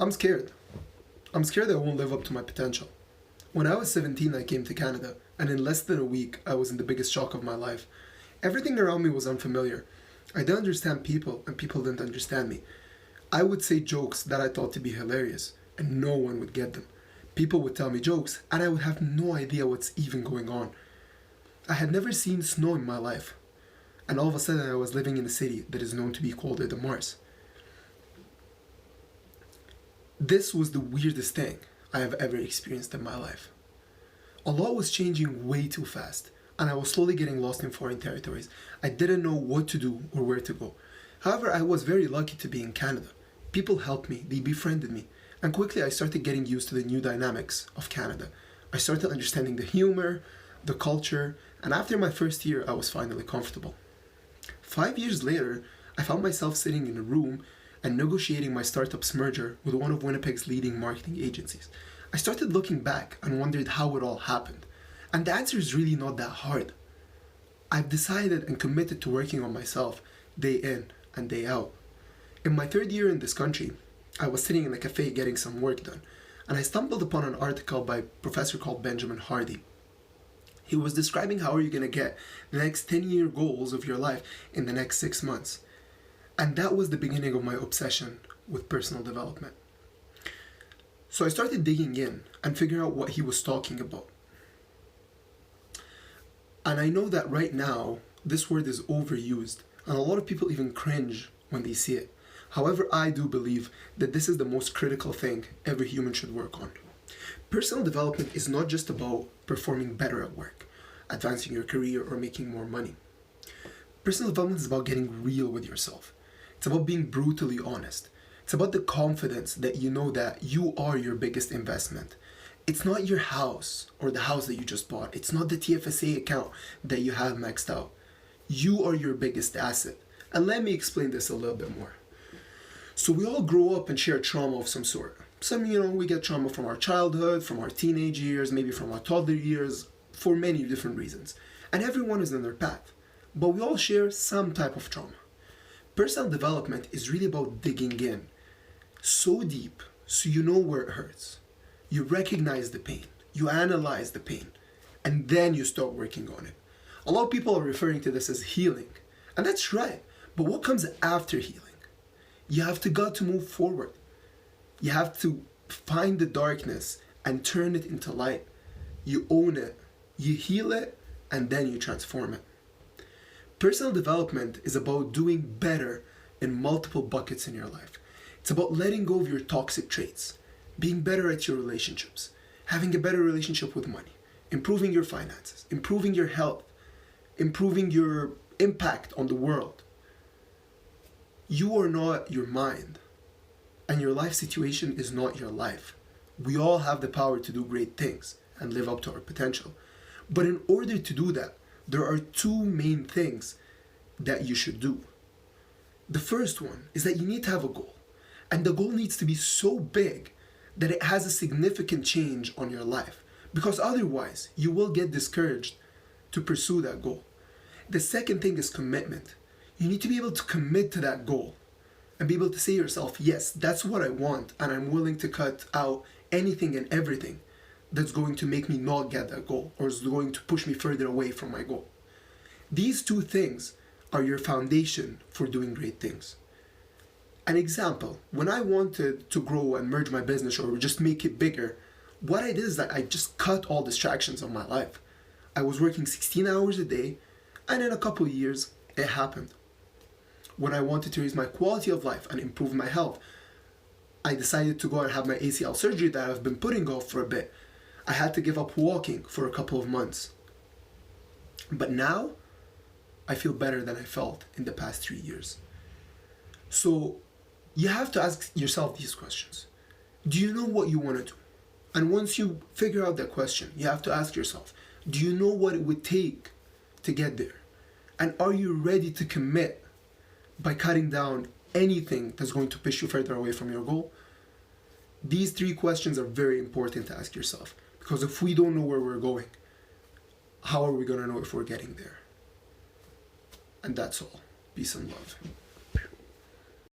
I'm scared. I'm scared I won't live up to my potential. When I was 17, I came to Canada, and in less than a week, I was in the biggest shock of my life. Everything around me was unfamiliar. I didn't understand people, and people didn't understand me. I would say jokes that I thought to be hilarious, and no one would get them. People would tell me jokes, and I would have no idea what's even going on. I had never seen snow in my life, and all of a sudden I was living in a city that is known to be colder than Mars. This was the weirdest thing I have ever experienced in my life. A lot was changing way too fast, and I was slowly getting lost in foreign territories. I didn't know what to do or where to go. However, I was very lucky to be in Canada. People helped me, they befriended me, and quickly I started getting used to the new dynamics of Canada. I started understanding the humor, the culture, and after my first year, I was finally comfortable. 5 years later, I found myself sitting in a room and negotiating my startup's merger with one of Winnipeg's leading marketing agencies. I started looking back and wondered how it all happened. And the answer is really not that hard. I've decided and committed to working on myself day in and day out. In my third year in this country, I was sitting in a cafe getting some work done, and I stumbled upon an article by a professor called Benjamin Hardy. He was describing how are you going to get the next 10-year goals of your life in the next 6 months. And that was the beginning of my obsession with personal development. So I started digging in and figuring out what he was talking about. And I know that right now, this word is overused, and a lot of people even cringe when they see it. However, I do believe that this is the most critical thing every human should work on. Personal development is not just about performing better at work, advancing your career, or making more money. Personal development is about getting real with yourself. It's about being brutally honest. It's about the confidence that you know that you are your biggest investment. It's not your house or the house that you just bought. It's not the TFSA account that you have maxed out. You are your biggest asset. And let me explain this a little bit more. So we all grow up and share trauma of some sort. We get trauma from our childhood, from our teenage years, maybe from our toddler years, for many different reasons. And everyone is on their path. But we all share some type of trauma. Personal development is really about digging in so deep so you know where it hurts. You recognize the pain, you analyze the pain, and then you start working on it. A lot of people are referring to this as healing, and that's right. But what comes after healing? You have got to move forward. You have to find the darkness and turn it into light. You own it, you heal it, and then you transform it. Personal development is about doing better in multiple buckets in your life. It's about letting go of your toxic traits, being better at your relationships, having a better relationship with money, improving your finances, improving your health, improving your impact on the world. You are not your mind, and your life situation is not your life. We all have the power to do great things and live up to our potential. But in order to do that, there are two main things that you should do. The first one is that you need to have a goal. And the goal needs to be so big that it has a significant change on your life. Because otherwise, you will get discouraged to pursue that goal. The second thing is commitment. You need to be able to commit to that goal and be able to say to yourself, yes, that's what I want, and I'm willing to cut out anything and everything that's going to make me not get that goal or is going to push me further away from my goal. These two things are your foundation for doing great things. An example, when I wanted to grow and merge my business or just make it bigger, what I did is that I just cut all distractions of my life. I was working 16 hours a day, and in a couple of years, it happened. When I wanted to raise my quality of life and improve my health, I decided to go and have my ACL surgery that I've been putting off for a bit. I had to give up walking for a couple of months. But now, I feel better than I felt in the past 3 years. So, you have to ask yourself these questions. Do you know what you want to do? And once you figure out that question, you have to ask yourself, do you know what it would take to get there? And are you ready to commit by cutting down anything that's going to push you further away from your goal? These three questions are very important to ask yourself. Because if we don't know where we're going, how are we going to know if we're getting there? And that's all. Peace and love.